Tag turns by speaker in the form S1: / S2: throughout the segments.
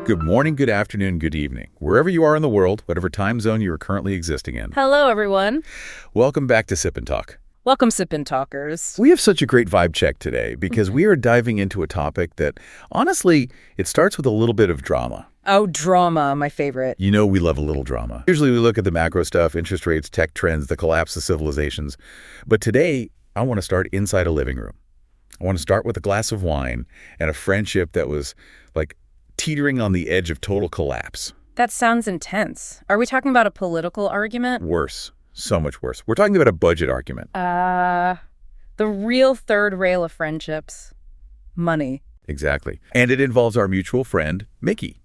S1: Good morning, good afternoon, good evening. Wherever you are in the world, whatever time zone you are currently existing in.
S2: Hello, everyone.
S1: Welcome back to Sip&Talk.
S2: Welcome, Sip&Talkers.
S1: We have such a great vibe check today because we are diving into a topic that, honestly, it starts with a little bit of drama.
S2: Oh, drama, my favorite.
S1: You know we love a little drama. Usually we look at the macro stuff, interest rates, tech trends, the collapse of civilizations. But today, I want to start inside a living room. I want to start with a glass of wine and a friendship that was, like, teetering on the edge of total collapse.
S2: That sounds intense. Are we talking about a political argument?
S1: Worse. So much worse. We're talking about a budget argument.
S2: The real third rail of friendships. Money.
S1: Exactly. And it involves our mutual friend, Mickey.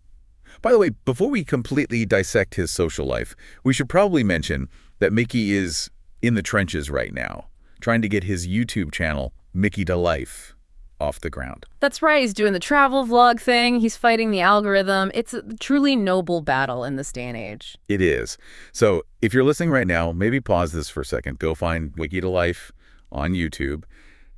S1: By the way, before we completely dissect his social life, we should probably mention that Mickey is in the trenches right now, trying to get his YouTube channel, Mickey to Life, off the ground.
S2: That's right. He's doing the travel vlog thing. He's fighting the algorithm. It's a truly noble battle in this day and age.
S1: It is. So if you're listening right now, maybe pause this for a second. Go find Mickey to Life on YouTube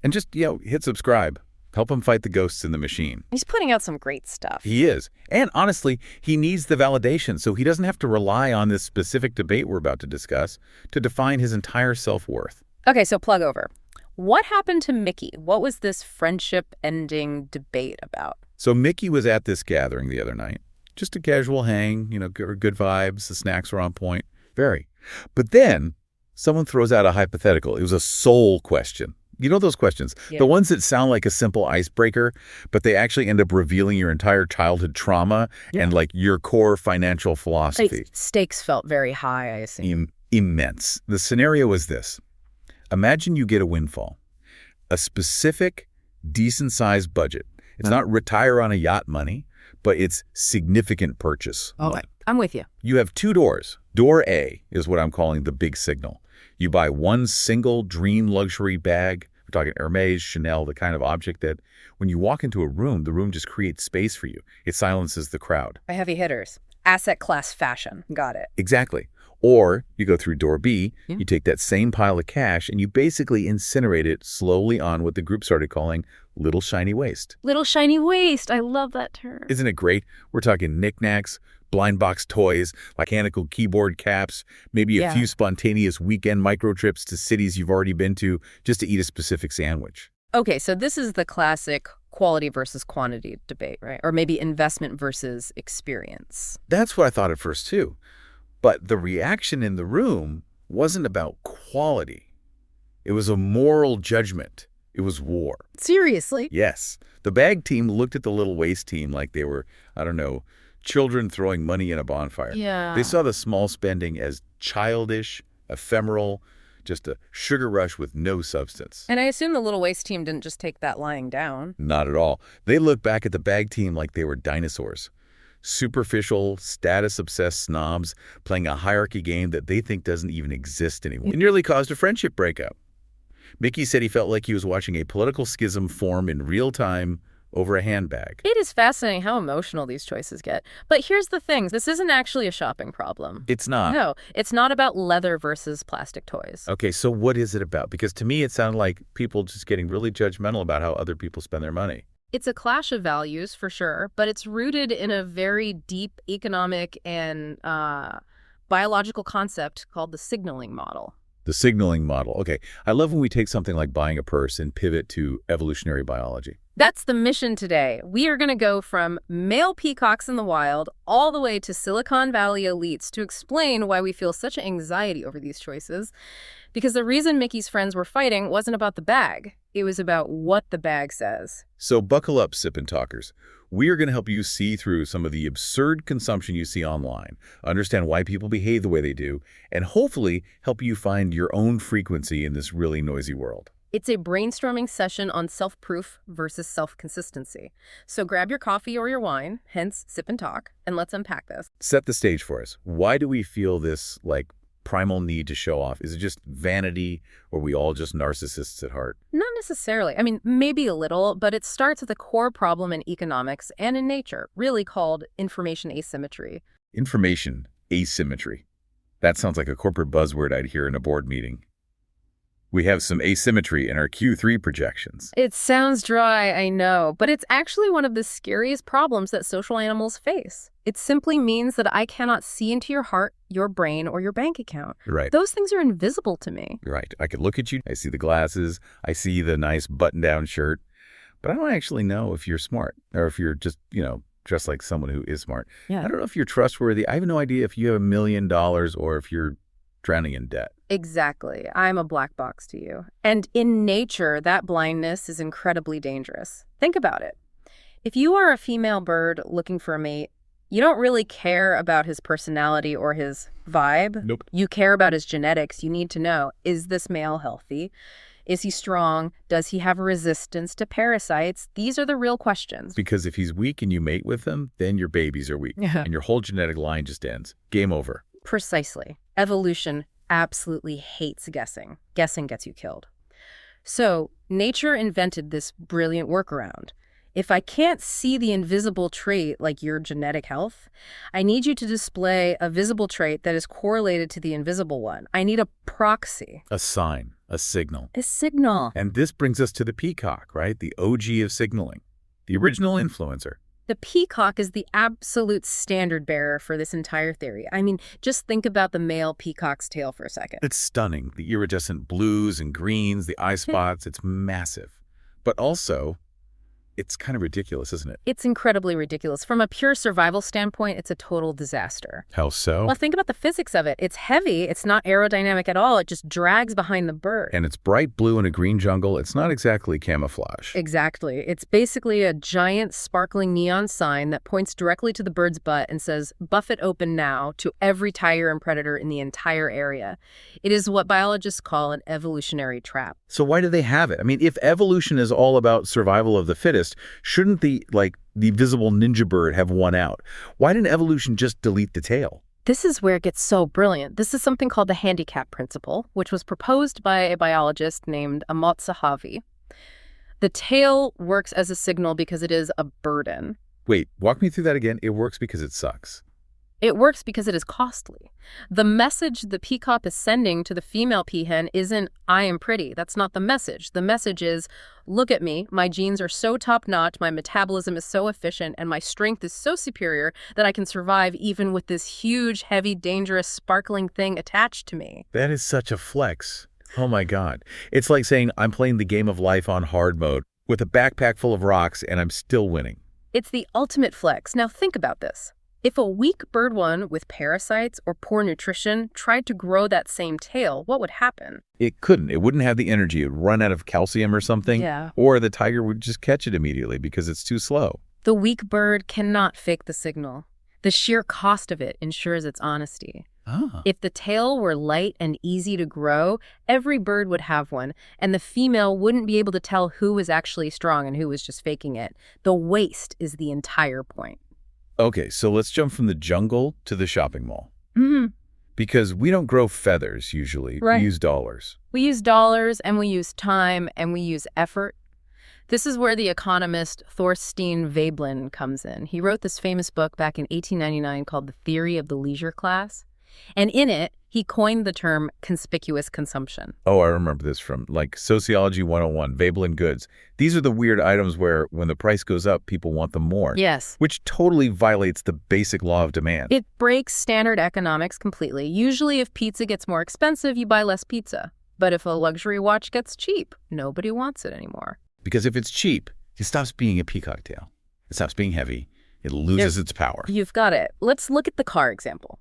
S1: and just, hit subscribe. Help him fight the ghosts in the machine.
S2: He's putting out some great stuff.
S1: He is. And honestly, he needs the validation so he doesn't have to rely on this specific debate we're about to discuss to define his entire self-worth.
S2: Okay, so plug over. What happened to Mickey? What was this friendship-ending debate about?
S1: So Mickey was at this gathering the other night. Just a casual hang, good vibes. The snacks were on point. Very. But then someone throws out a hypothetical. It was a soul question. You know those questions? Yeah. The ones that sound like a simple icebreaker, but they actually end up revealing your entire childhood trauma and your core financial philosophy.
S2: Like, stakes felt very high, I assume.
S1: Immense. The scenario was this. Imagine you get a windfall, a specific, decent-sized budget. It's not retire on a yacht money, but it's significant purchase.
S2: Oh, I'm with you.
S1: You have two doors. Door A is what I'm calling the big signal. You buy one single dream luxury bag. We're talking Hermes, Chanel, the kind of object that when you walk into a room, the room just creates space for you. It silences the crowd.
S2: By heavy hitters. Asset class fashion. Got it.
S1: Exactly. Or you go through door B, you take that same pile of cash and you basically incinerate it slowly on what the group started calling little shiny waste.
S2: Little shiny waste. I love that term.
S1: Isn't it great? We're talking knickknacks, blind box toys, mechanical keyboard caps, maybe a few spontaneous weekend micro trips to cities you've already been to just to eat a specific sandwich.
S2: Okay, so this is the classic quality versus quantity debate, right? Or maybe investment versus experience.
S1: That's what I thought at first too. But the reaction in the room wasn't about quality. It was a moral judgment. It was war.
S2: Seriously?
S1: Yes. The bag team looked at the little waste team like they were, children throwing money in a bonfire.
S2: Yeah.
S1: They saw the small spending as childish, ephemeral, just a sugar rush with no substance.
S2: And I assume the little waste team didn't just take that lying down.
S1: Not at all. They looked back at the bag team like they were dinosaurs. Superficial, status-obsessed snobs playing a hierarchy game that they think doesn't even exist anymore. It nearly caused a friendship breakup. Mickey said he felt like he was watching a political schism form in real time over a handbag.
S2: It is fascinating how emotional these choices get. But here's the thing. This isn't actually a shopping problem.
S1: It's not.
S2: No, it's not about leather versus plastic toys.
S1: Okay, so what is it about? Because to me, it sounded like people just getting really judgmental about how other people spend their money.
S2: It's a clash of values, for sure, but it's rooted in a very deep economic and biological concept called the signaling model.
S1: The signaling model. Okay, I love when we take something like buying a purse and pivot to evolutionary biology.
S2: That's the mission today. We are going to go from male peacocks in the wild all the way to Silicon Valley elites to explain why we feel such anxiety over these choices. Because the reason Mickey's friends were fighting wasn't about the bag. It was about what the bag says.
S1: So buckle up, Sip&Talkers. We are going to help you see through some of the absurd consumption you see online, understand why people behave the way they do, and hopefully help you find your own frequency in this really noisy world.
S2: It's a brainstorming session on self-proof versus self-consistency. So grab your coffee or your wine, hence Sip&Talk, and let's unpack this.
S1: Set the stage for us. Why do we feel this, primal need to show off? Is it just vanity, or are we all just narcissists at heart?
S2: Not necessarily. I mean, maybe a little, but it starts with a core problem in economics and in nature, really called information asymmetry.
S1: Information asymmetry. That sounds like a corporate buzzword I'd hear in a board meeting. We have some asymmetry in our Q3 projections.
S2: It sounds dry, I know, but it's actually one of the scariest problems that social animals face. It simply means that I cannot see into your heart, your brain, or your bank account.
S1: Right.
S2: Those things are invisible to me.
S1: Right. I could look at you, I see the glasses, I see the nice button-down shirt, but I don't actually know if you're smart or if you're just, dressed like someone who is smart.
S2: Yeah.
S1: I don't know if you're trustworthy. I have no idea if you have $1 million or if you're drowning in debt.
S2: Exactly. I'm a black box to you. And in nature, that blindness is incredibly dangerous. Think about it. If you are a female bird looking for a mate, you don't really care about his personality or his vibe.
S1: Nope.
S2: You care about his genetics. You need to know, is this male healthy? Is he strong? Does he have resistance to parasites? These are the real questions.
S1: Because if he's weak and you mate with him, then your babies are weak.
S2: Yeah.
S1: And your whole genetic line just ends. Game over.
S2: Precisely. Evolution absolutely hates guessing. Guessing gets you killed. So nature invented this brilliant workaround. If I can't see the invisible trait like your genetic health, I need you to display a visible trait that is correlated to the invisible one. I need a proxy.
S1: A sign, a signal.
S2: A signal.
S1: And this brings us to the peacock, right? The OG of signaling. The original influencer.
S2: The peacock is the absolute standard bearer for this entire theory. I mean, just think about the male peacock's tail for a second.
S1: It's stunning. The iridescent blues and greens, the eye spots, it's massive. But also, it's kind of ridiculous, isn't it?
S2: It's incredibly ridiculous. From a pure survival standpoint, it's a total disaster.
S1: How so?
S2: Well, think about the physics of it. It's heavy. It's not aerodynamic at all. It just drags behind the bird.
S1: And it's bright blue in a green jungle. It's not exactly camouflage.
S2: Exactly. It's basically a giant sparkling neon sign that points directly to the bird's butt and says, "Buff it open now," to every tiger and predator in the entire area. It is what biologists call an evolutionary trap.
S1: So why do they have it? I mean, if evolution is all about survival of the fittest, shouldn't the visible ninja bird have won out? Why didn't evolution just delete the tail?
S2: This is where it gets so brilliant. This is something called the handicap principle, which was proposed by a biologist named Ahmad Zahavi. The tail works as a signal because it is a burden.
S1: Wait, walk me through that again. It works because it sucks.
S2: It works because it is costly. The message the peacock is sending to the female peahen isn't, "I am pretty." That's not the message. The message is, "Look at me. My genes are so top-notch, my metabolism is so efficient, and my strength is so superior that I can survive even with this huge, heavy, dangerous, sparkling thing attached to me."
S1: That is such a flex. Oh my God. It's like saying I'm playing the game of life on hard mode with a backpack full of rocks and I'm still winning.
S2: It's the ultimate flex. Now think about this. If a weak bird one with parasites or poor nutrition tried to grow that same tail, what would happen?
S1: It couldn't. It wouldn't have the energy. It would run out of calcium or something.
S2: Yeah.
S1: Or the tiger would just catch it immediately because it's too slow.
S2: The weak bird cannot fake the signal. The sheer cost of it ensures its honesty. If the tail were light and easy to grow, every bird would have one, and the female wouldn't be able to tell who was actually strong and who was just faking it. The waste is the entire point.
S1: Okay, so let's jump from the jungle to the shopping mall.
S2: Mm-hmm.
S1: Because we don't grow feathers, usually.
S2: Right.
S1: We use dollars.
S2: We use dollars, and we use time, and we use effort. This is where the economist Thorstein Veblen comes in. He wrote this famous book back in 1899 called The Theory of the Leisure Class. And in it, he coined the term conspicuous consumption.
S1: Oh, I remember this from, Sociology 101, Veblen goods. These are the weird items where, when the price goes up, people want them more.
S2: Yes.
S1: Which totally violates the basic law of demand.
S2: It breaks standard economics completely. Usually, if pizza gets more expensive, you buy less pizza. But if a luxury watch gets cheap, nobody wants it anymore.
S1: Because if it's cheap, it stops being a peacock tail. It stops being heavy. It loses its power.
S2: You've got it. Let's look at the car example.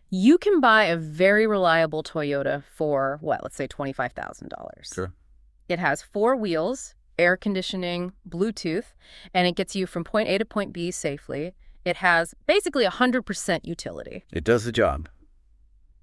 S2: You can buy a very reliable Toyota for, let's say $25,000.
S1: Sure.
S2: It has 4 wheels, air conditioning, Bluetooth, and it gets you from point A to point B safely. It has basically 100% utility.
S1: It does the job.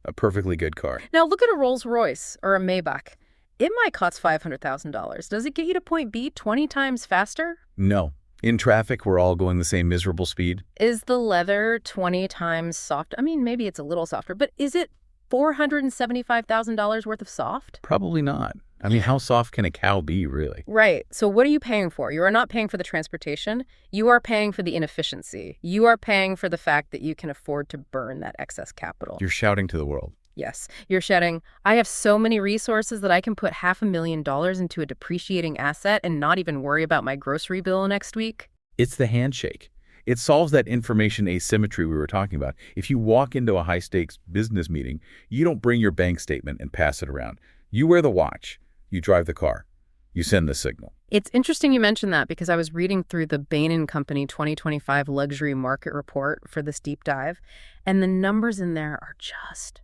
S1: A perfectly good car.
S2: Now look at a Rolls-Royce or a Maybach. It might cost $500,000. Does it get you to point B 20 times faster?
S1: No. In traffic, we're all going the same miserable speed.
S2: Is the leather 20 times soft? I mean, maybe it's a little softer, but is it $475,000 worth of soft?
S1: Probably not. I mean, how soft can a cow be, really?
S2: Right. So what are you paying for? You are not paying for the transportation. You are paying for the inefficiency. You are paying for the fact that you can afford to burn that excess capital.
S1: You're shouting to the world.
S2: Yes, you're shedding, I have so many resources that I can put $500,000 into a depreciating asset and not even worry about my grocery bill next week.
S1: It's the handshake. It solves that information asymmetry we were talking about. If you walk into a high-stakes business meeting, you don't bring your bank statement and pass it around. You wear the watch. You drive the car. You send the signal.
S2: It's interesting you mentioned that because I was reading through the Bain & Company 2025 Luxury Market Report for this deep dive, and the numbers in there are just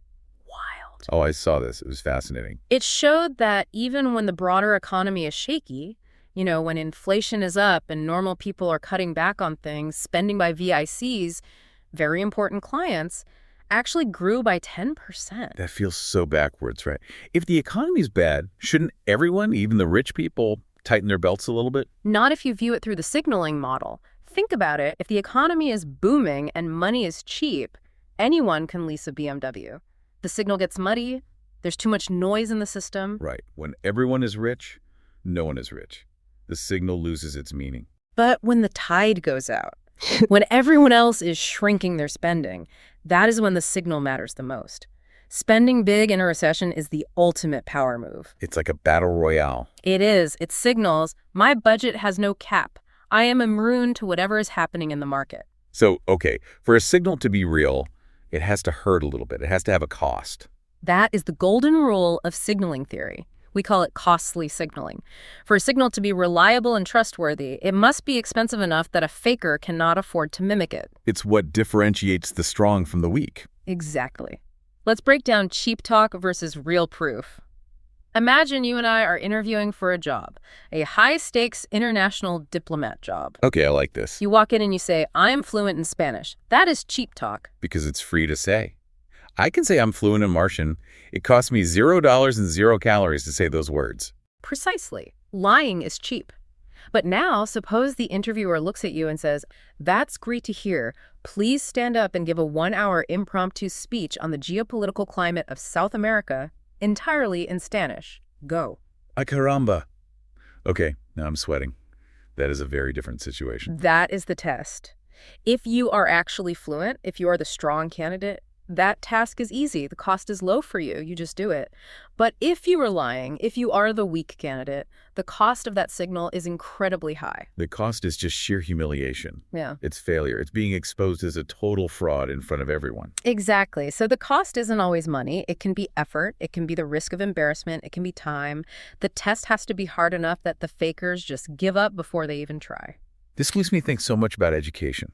S2: wild.
S1: Oh, I saw this. It was fascinating.
S2: It showed that even when the broader economy is shaky, when inflation is up and normal people are cutting back on things, spending by VICs, very important clients, actually grew by 10%.
S1: That feels so backwards, right? If the economy's bad, shouldn't everyone, even the rich people, tighten their belts a little bit?
S2: Not if you view it through the signaling model. Think about it. If the economy is booming and money is cheap, anyone can lease a BMW. The signal gets muddy. There's too much noise in the system.
S1: Right. When everyone is rich, no one is rich. The signal loses its meaning.
S2: But when the tide goes out, when everyone else is shrinking their spending, that is when the signal matters the most. Spending big in a recession is the ultimate power move.
S1: It's like a battle royale.
S2: It is. It signals, my budget has no cap. I am immune to whatever is happening in the market.
S1: So, okay, for a signal to be real, it has to hurt a little bit. It has to have a cost.
S2: That is the golden rule of signaling theory. We call it costly signaling. For a signal to be reliable and trustworthy, it must be expensive enough that a faker cannot afford to mimic it.
S1: It's what differentiates the strong from the weak.
S2: Exactly. Let's break down cheap talk versus real proof. Imagine you and I are interviewing for a job, a high-stakes international diplomat job.
S1: Okay, I like this.
S2: You walk in and you say, I'm fluent in Spanish. That is cheap talk.
S1: Because it's free to say. I can say I'm fluent in Martian. It costs me $0 and 0 calories to say those words.
S2: Precisely. Lying is cheap. But now, suppose the interviewer looks at you and says, that's great to hear. Please stand up and give a 1-hour impromptu speech on the geopolitical climate of South America, entirely in Spanish. Go.
S1: Ay caramba. Okay, now I'm sweating. That is a very different situation.
S2: That is the test. If you are actually fluent, if you are the strong candidate, that task is easy. The cost is low for you. You just do it. But if you are lying, if you are the weak candidate, the cost of that signal is incredibly high.
S1: The cost is just sheer humiliation.
S2: Yeah.
S1: It's failure. It's being exposed as a total fraud in front of everyone.
S2: Exactly. So the cost isn't always money. It can be effort. It can be the risk of embarrassment. It can be time. The test has to be hard enough that the fakers just give up before they even try.
S1: This makes me think so much about education,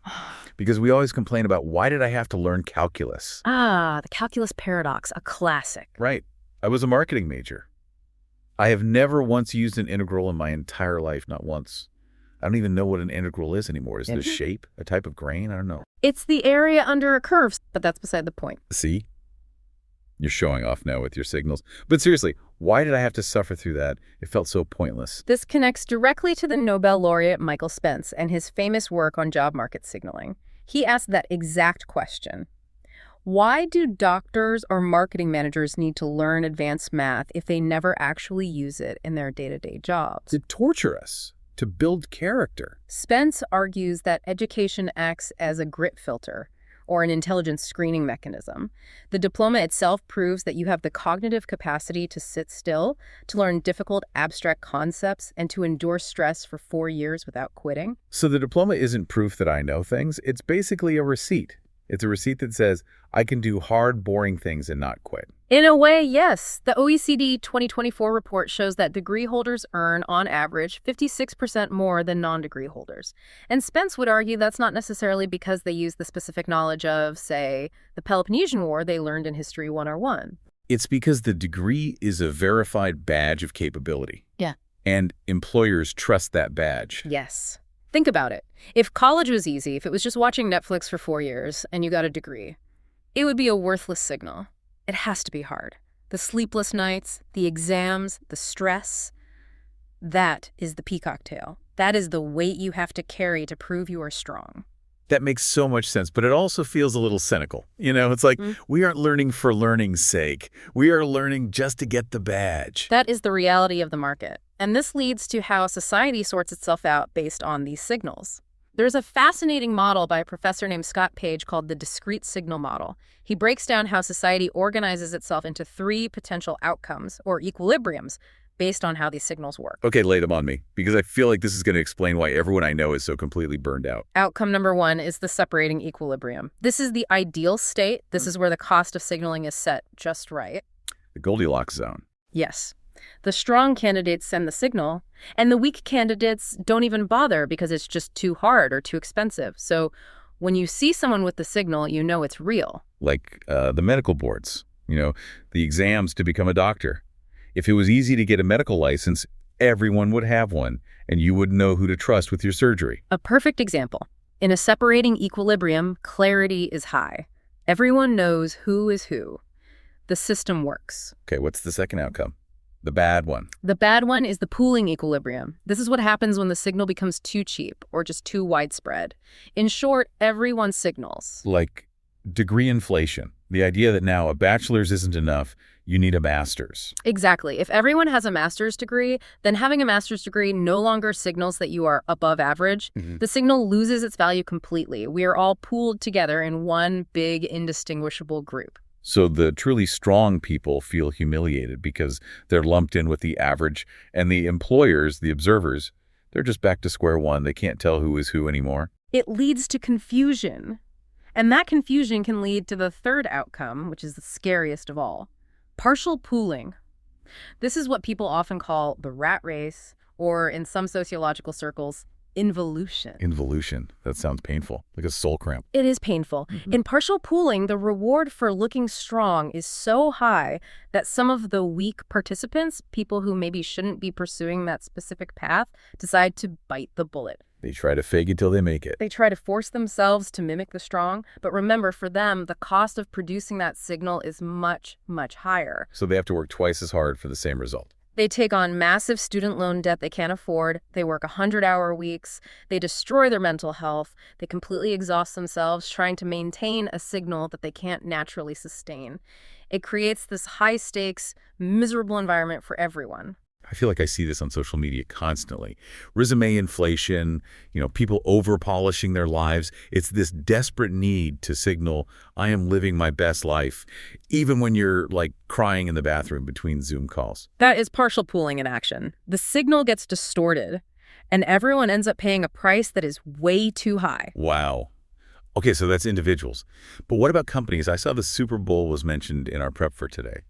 S1: because we always complain about, why did I have to learn calculus?
S2: Ah, the calculus paradox, a classic.
S1: Right. I was a marketing major. I have never once used an integral in my entire life, not once. I don't even know what an integral is anymore. Is it a shape, a type of grain? I don't know.
S2: It's the area under a curve, but that's beside the point.
S1: See? You're showing off now with your signals. But seriously, why did I have to suffer through that? It felt so pointless.
S2: This connects directly to the Nobel laureate Michael Spence and his famous work on job market signaling. He asked that exact question. Why do doctors or marketing managers need to learn advanced math if they never actually use it in their day-to-day jobs?
S1: To torture us, to build character.
S2: Spence argues that education acts as a grit filter, or an intelligence screening mechanism. The diploma itself proves that you have the cognitive capacity to sit still, to learn difficult abstract concepts, and to endure stress for 4 years without quitting.
S1: So the diploma isn't proof that I know things. It's basically a receipt. It's a receipt that says I can do hard, boring things and not quit.
S2: In a way, yes. The OECD 2024 report shows that degree holders earn, on average, 56% more than non-degree holders. And Spence would argue that's not necessarily because they use the specific knowledge of, say, the Peloponnesian War they learned in History 101.
S1: It's because the degree is a verified badge of capability.
S2: Yeah.
S1: And employers trust that badge.
S2: Yes. Think about it. If college was easy, if it was just watching Netflix for 4 years and you got a degree, it would be a worthless signal. It has to be hard. The sleepless nights, the exams, the stress. That is the peacock tail. That is the weight you have to carry to prove you are strong.
S1: That makes so much sense, but it also feels a little cynical. It's like we aren't learning for learning's sake. We are learning just to get the badge.
S2: That is the reality of the market. And this leads to how society sorts itself out based on these signals. There's a fascinating model by a professor named Scott Page called the discrete signal model. He breaks down how society organizes itself into 3 potential outcomes, or equilibriums, based on how these signals work.
S1: Okay, lay them on me, because I feel like this is going to explain why everyone I know is so completely burned out.
S2: Outcome number 1 is the separating equilibrium. This is the ideal state. This is where the cost of signaling is set just right.
S1: The Goldilocks zone.
S2: Yes. The strong candidates send the signal, and the weak candidates don't even bother because it's just too hard or too expensive. So when you see someone with the signal, you know it's real.
S1: Like the medical boards, the exams to become a doctor. If it was easy to get a medical license, everyone would have one, and you wouldn't know who to trust with your surgery.
S2: A perfect example. In a separating equilibrium, clarity is high. Everyone knows who is who. The system works.
S1: Okay, what's the second outcome? The bad one.
S2: The bad one is the pooling equilibrium. This is what happens when the signal becomes too cheap or just too widespread. In short, everyone signals.
S1: Like degree inflation. The idea that now a bachelor's isn't enough, you need a master's.
S2: Exactly. If everyone has a master's degree, then having a master's degree no longer signals that you are above average. The signal loses its value completely. We are all pooled together in one big, indistinguishable group.
S1: So the truly strong people feel humiliated because they're lumped in with the average, and the employers, the observers, they're just back to square one. They can't tell who is who anymore.
S2: It leads to confusion. And that confusion can lead to the third outcome, which is the scariest of all. Partial pooling. This is what people often call the rat race, or in some sociological circles, involution.
S1: Involution. That sounds painful, like a soul cramp.
S2: It is painful. In partial pooling, the reward for looking strong is so high that some of the weak participants, people who maybe shouldn't be pursuing that specific path, decide to bite the bullet.
S1: They try to fake it till they make it.
S2: They try to force themselves to mimic the strong. But remember, for them, the cost of producing that signal is much, much higher.
S1: So they have to work twice as hard for the same result.
S2: They take on massive student loan debt they can't afford. They work 100-hour weeks. They destroy their mental health. They completely exhaust themselves trying to maintain a signal that they can't naturally sustain. It creates this high-stakes, miserable environment for everyone.
S1: I feel like I see this on social media constantly. Resume inflation, people over-polishing their lives. It's this desperate need to signal, I am living my best life, even when you're crying in the bathroom between Zoom calls.
S2: That is partial pooling in action. The signal gets distorted, and everyone ends up paying a price that is way too high.
S1: Wow. Okay, so that's individuals. But what about companies? I saw the Super Bowl was mentioned in our prep for today.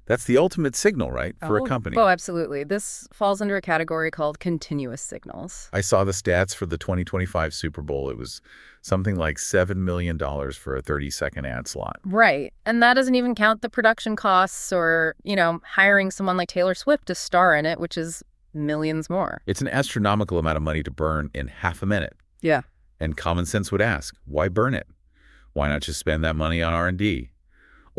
S1: That's the ultimate signal, right, for a company?
S2: Oh, absolutely. This falls under a category called continuous signals.
S1: I saw the stats for the 2025 Super Bowl. It was something like $7 million for a 30-second ad slot.
S2: Right. And that doesn't even count the production costs or, hiring someone like Taylor Swift to star in it, which is millions more.
S1: It's an astronomical amount of money to burn in half a minute.
S2: Yeah.
S1: And common sense would ask, why burn it? Why not just spend that money on R&D?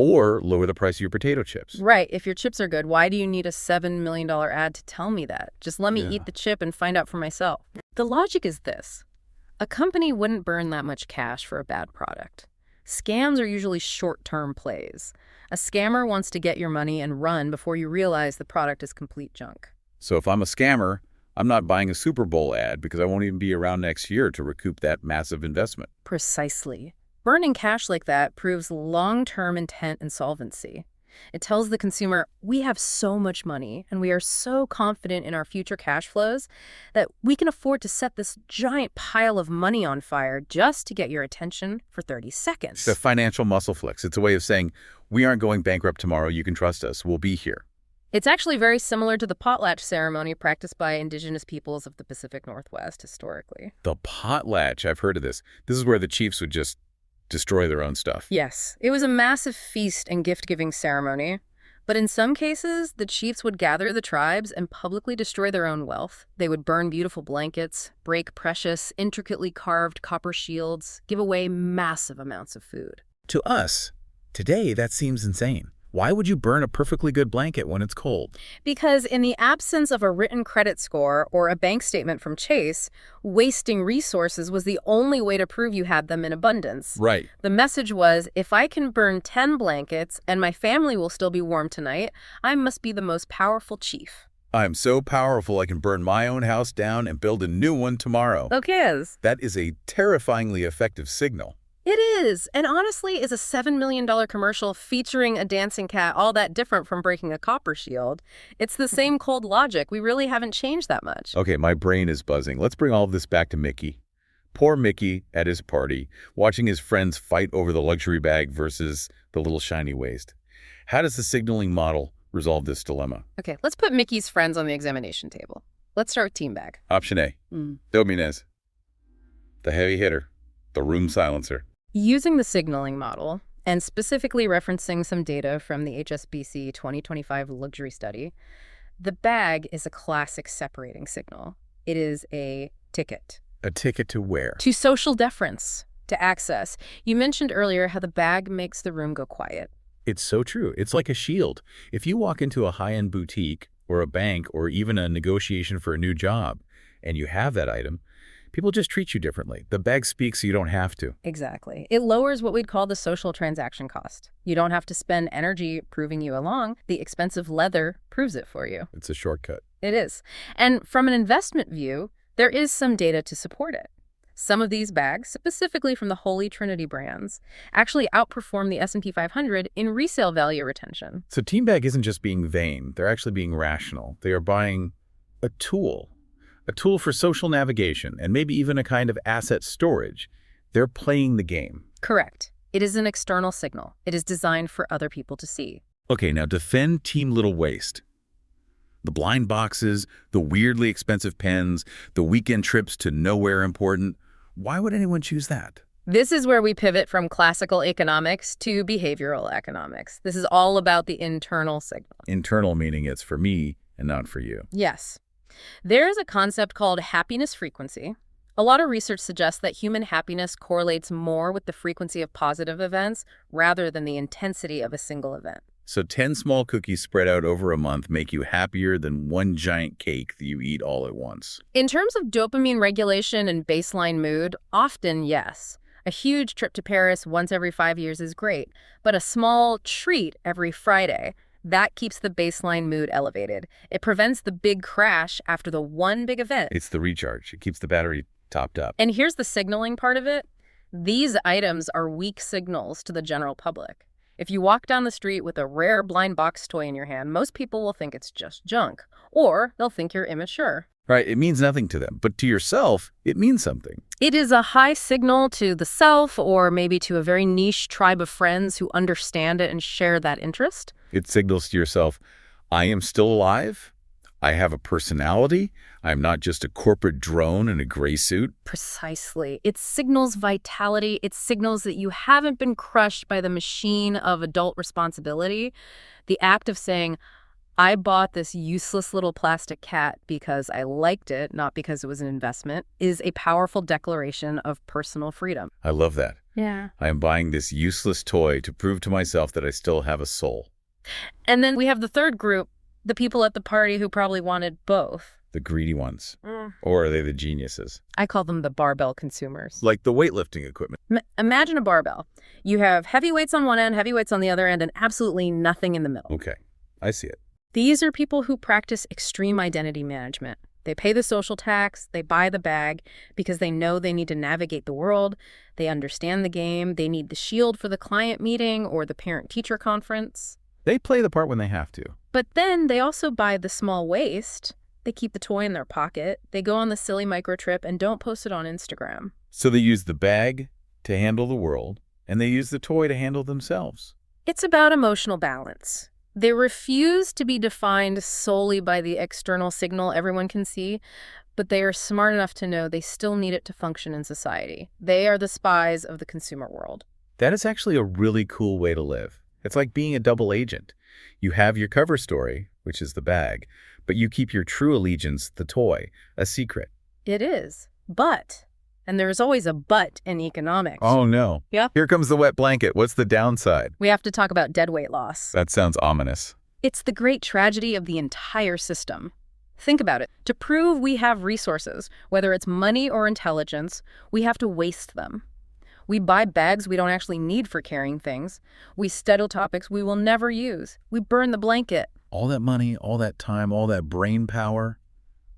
S1: Or lower the price of your potato chips.
S2: Right. If your chips are good, why do you need a $7 million ad to tell me that? Just let me eat the chip and find out for myself. The logic is this. A company wouldn't burn that much cash for a bad product. Scams are usually short-term plays. A scammer wants to get your money and run before you realize the product is complete junk.
S1: So if I'm a scammer, I'm not buying a Super Bowl ad because I won't even be around next year to recoup that massive investment.
S2: Precisely. Burning cash like that proves long-term intent and solvency. It tells the consumer, we have so much money and we are so confident in our future cash flows that we can afford to set this giant pile of money on fire just to get your attention for 30 seconds.
S1: It's a financial muscle flex. It's a way of saying, we aren't going bankrupt tomorrow. You can trust us. We'll be here.
S2: It's actually very similar to the potlatch ceremony practiced by indigenous peoples of the Pacific Northwest historically.
S1: The potlatch, I've heard of this. This is where the chiefs would just destroy their own stuff.
S2: Yes. It was a massive feast and gift-giving ceremony. But in some cases, the chiefs would gather the tribes and publicly destroy their own wealth. They would burn beautiful blankets, break precious, intricately carved copper shields, give away massive amounts of food.
S1: To us, today, that seems insane. Why would you burn a perfectly good blanket when it's cold?
S2: Because in the absence of a written credit score or a bank statement from Chase, wasting resources was the only way to prove you had them in abundance.
S1: Right.
S2: The message was, if I can burn 10 blankets and my family will still be warm tonight, I must be the most powerful chief.
S1: I'm so powerful I can burn my own house down and build a new one tomorrow.
S2: Okay.
S1: That is a terrifyingly effective signal.
S2: It is. And honestly, is a $7 million commercial featuring a dancing cat all that different from breaking a copper shield? It's the same cold logic. We really haven't changed that much.
S1: Okay, my brain is buzzing. Let's bring all of this back to Mickey. Poor Mickey at his party, watching his friends fight over the luxury bag versus the little shiny waist. How does the signaling model resolve this dilemma?
S2: Okay, let's put Mickey's friends on the examination table. Let's start with team bag.
S1: Option A. Domínez. The heavy hitter. The room silencer.
S2: Using the signaling model, and specifically referencing some data from the HSBC 2025 luxury study, the bag is a classic separating signal. It is a ticket.
S1: A ticket to where?
S2: To social deference, to access. You mentioned earlier how the bag makes the room go quiet.
S1: It's so true. It's like a shield. If you walk into a high-end boutique or a bank or even a negotiation for a new job and you have that item, people just treat you differently. The bag speaks so you don't have to.
S2: Exactly. It lowers what we'd call the social transaction cost. You don't have to spend energy proving you along. The expensive leather proves it for you.
S1: It's a shortcut.
S2: It is. And from an investment view, there is some data to support it. Some of these bags, specifically from the Holy Trinity brands, actually outperform the S&P 500 in resale value retention.
S1: So team bag isn't just being vain. They're actually being rational. They are buying a tool for social navigation, and maybe even a kind of asset storage. They're playing the game.
S2: Correct. It is an external signal. It is designed for other people to see.
S1: Okay, now defend Team Little Waist. The blind boxes, the weirdly expensive pens, the weekend trips to nowhere important. Why would anyone choose that?
S2: This is where we pivot from classical economics to behavioral economics. This is all about the internal signal.
S1: Internal meaning it's for me and not for you.
S2: Yes. There is a concept called happiness frequency. A lot of research suggests that human happiness correlates more with the frequency of positive events rather than the intensity of a single event.
S1: So 10 small cookies spread out over a month make you happier than one giant cake that you eat all at once.
S2: In terms of dopamine regulation and baseline mood, often yes. A huge trip to Paris once every 5 years is great, but a small treat every Friday, that keeps the baseline mood elevated. It prevents the big crash after the one big event.
S1: It's the recharge. It keeps the battery topped up.
S2: And here's the signaling part of it. These items are weak signals to the general public. If you walk down the street with a rare blind box toy in your hand, most people will think it's just junk, or they'll think you're immature.
S1: Right, it means nothing to them, but to yourself, it means something.
S2: It is a high signal to the self, or maybe to a very niche tribe of friends who understand it and share that interest.
S1: It signals to yourself, I am still alive. I have a personality. I'm not just a corporate drone in a gray suit.
S2: Precisely. It signals vitality. It signals that you haven't been crushed by the machine of adult responsibility. The act of saying, I bought this useless little plastic cat because I liked it, not because it was an investment, is a powerful declaration of personal freedom.
S1: I love that.
S2: Yeah.
S1: I am buying this useless toy to prove to myself that I still have a soul.
S2: And then we have the third group, the people at the party who probably wanted both.
S1: The greedy ones. Or are they the geniuses?
S2: I call them the barbell consumers.
S1: Like the weightlifting equipment.
S2: Imagine a barbell. You have heavy weights on one end, heavy weights on the other end, and absolutely nothing in the middle.
S1: Okay, I see it.
S2: These are people who practice extreme identity management. They pay the social tax, they buy the bag because they know they need to navigate the world, they understand the game, they need the shield for the client meeting or the parent-teacher conference.
S1: They play the part when they have to.
S2: But then they also buy the small waist. They keep the toy in their pocket. They go on the silly micro trip and don't post it on Instagram.
S1: So they use the bag to handle the world, and they use the toy to handle themselves.
S2: It's about emotional balance. They refuse to be defined solely by the external signal everyone can see, but they are smart enough to know they still need it to function in society. They are the spies of the consumer world.
S1: That is actually a really cool way to live. It's like being a double agent. You have your cover story, which is the bag, but you keep your true allegiance, the toy, a secret.
S2: It is. But, and there is always a but in economics.
S1: Oh, no.
S2: Yep.
S1: Here comes the wet blanket. What's the downside?
S2: We have to talk about dead weight loss.
S1: That sounds ominous.
S2: It's the great tragedy of the entire system. Think about it. To prove we have resources, whether it's money or intelligence, we have to waste them. We buy bags we don't actually need for carrying things. We study topics we will never use. We burn the blanket.
S1: All that money, all that time, all that brain power,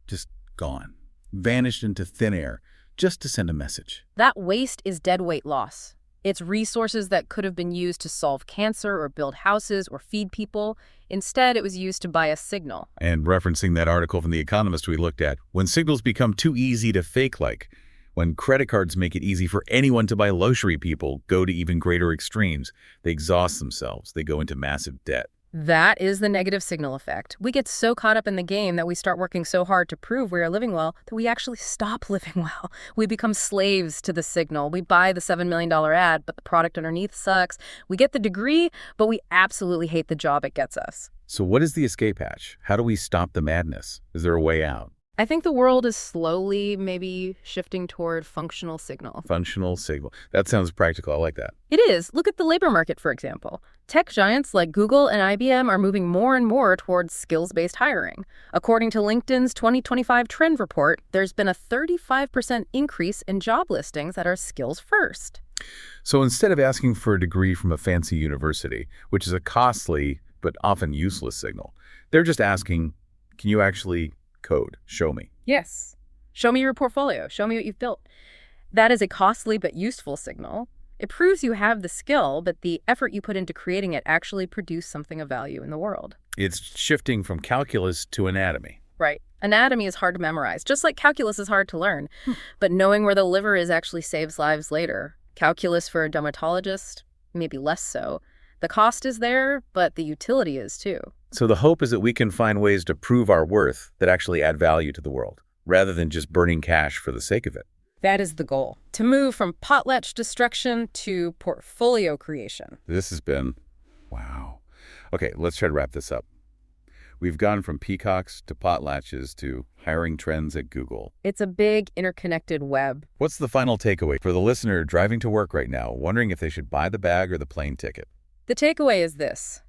S1: just gone. Vanished into thin air, just to send a message.
S2: That waste is deadweight loss. It's resources that could have been used to solve cancer or build houses or feed people. Instead, it was used to buy a signal.
S1: And referencing that article from The Economist we looked at, when signals become too easy to fake-like, when credit cards make it easy for anyone to buy luxury, people go to even greater extremes. They exhaust themselves. They go into massive debt.
S2: That is the negative signal effect. We get so caught up in the game that we start working so hard to prove we are living well that we actually stop living well. We become slaves to the signal. We buy the $7 million ad, but the product underneath sucks. We get the degree, but we absolutely hate the job it gets us.
S1: So what is the escape hatch? How do we stop the madness? Is there a way out?
S2: I think the world is slowly maybe shifting toward functional signal.
S1: Functional signal. That sounds practical. I like that.
S2: It is. Look at the labor market, for example. Tech giants like Google and IBM are moving more and more towards skills-based hiring. According to LinkedIn's 2025 trend report, there's been a 35% increase in job listings that are skills first.
S1: So instead of asking for a degree from a fancy university, which is a costly but often useless signal, they're just asking, can you actually code? Show me.
S2: Yes. Show me your portfolio. Show me what you've built. That is a costly but useful signal. It proves you have the skill, but the effort you put into creating it actually produced something of value in the world.
S1: It's shifting from calculus to anatomy.
S2: Right. Anatomy is hard to memorize, just like calculus is hard to learn. But knowing where the liver is actually saves lives later. Calculus for a dermatologist, maybe less so. The cost is there, but the utility is too.
S1: So the hope is that we can find ways to prove our worth that actually add value to the world, rather than just burning cash for the sake of it.
S2: That is the goal, to move from potlatch destruction to portfolio creation.
S1: This has been, wow. Okay, let's try to wrap this up. We've gone from peacocks to potlatches to hiring trends at Google.
S2: It's a big interconnected web.
S1: What's the final takeaway for the listener driving to work right now, wondering if they should buy the bag or the plane ticket?
S2: The takeaway is this.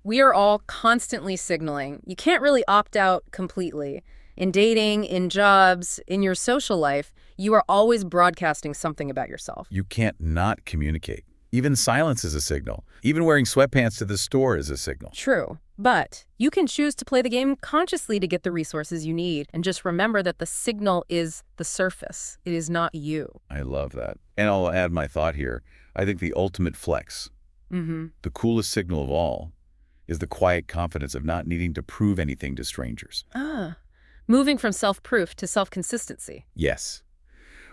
S2: We are all constantly signaling. You can't really opt out completely. In dating, in jobs, in your social life, you are always broadcasting something about yourself.
S1: You can't not communicate. Even silence is a signal. Even wearing sweatpants to the store is a signal.
S2: True. But you can choose to play the game consciously to get the resources you need. And just remember that the signal is the surface. It is not you.
S1: I love that. And I'll add my thought here. I think the ultimate flex, the coolest signal of all, is the quiet confidence of not needing to prove anything to strangers.
S2: Moving from self-proof to self-consistency.
S1: Yes.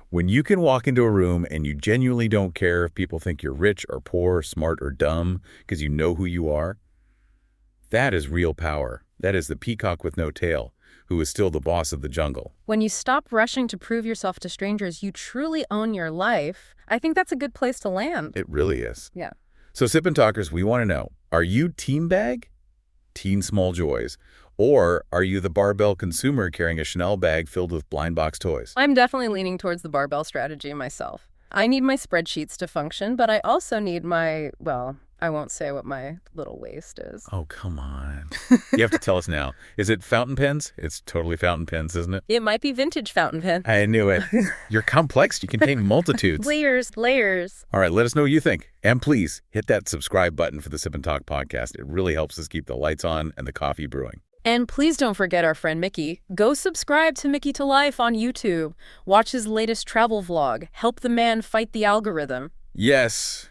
S1: When you can walk into a room and you genuinely don't care if people think you're rich or poor, smart or dumb, because you know who you are, that is real power. That is the peacock with no tail, who is still the boss of the jungle.
S2: When you stop rushing to prove yourself to strangers, you truly own your life. I think that's a good place to land.
S1: It really is.
S2: Yeah.
S1: So Sip&Talkers, we want to know, are you team bag, teen small joys, or are you the barbell consumer carrying a Chanel bag filled with blind box toys?
S2: I'm definitely leaning towards the barbell strategy myself. I need my spreadsheets to function, but I also need my, well, I won't say what my little waist is.
S1: Oh, come on. You have to tell us now. Is it fountain pens? It's totally fountain pens, isn't it?
S2: It might be vintage fountain pen.
S1: I knew it. You're complex. You contain multitudes.
S2: Layers.
S1: All right, let us know what you think. And please hit that subscribe button for the Sip and Talk podcast. It really helps us keep the lights on and the coffee brewing.
S2: And please don't forget our friend Mickey. Go subscribe to Mickey to Life on YouTube. Watch his latest travel vlog. Help the man fight the algorithm.
S1: Yes.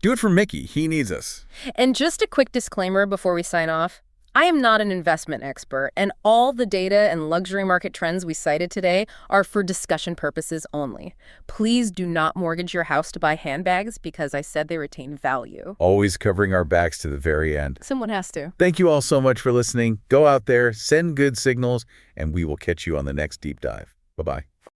S1: Do it for Mickey. He needs us.
S2: And just a quick disclaimer before we sign off. I am not an investment expert, and all the data and luxury market trends we cited today are for discussion purposes only. Please do not mortgage your house to buy handbags because I said they retain value.
S1: Always covering our backs to the very end.
S2: Someone has to.
S1: Thank you all so much for listening. Go out there, send good signals, and we will catch you on the next deep dive. Bye-bye.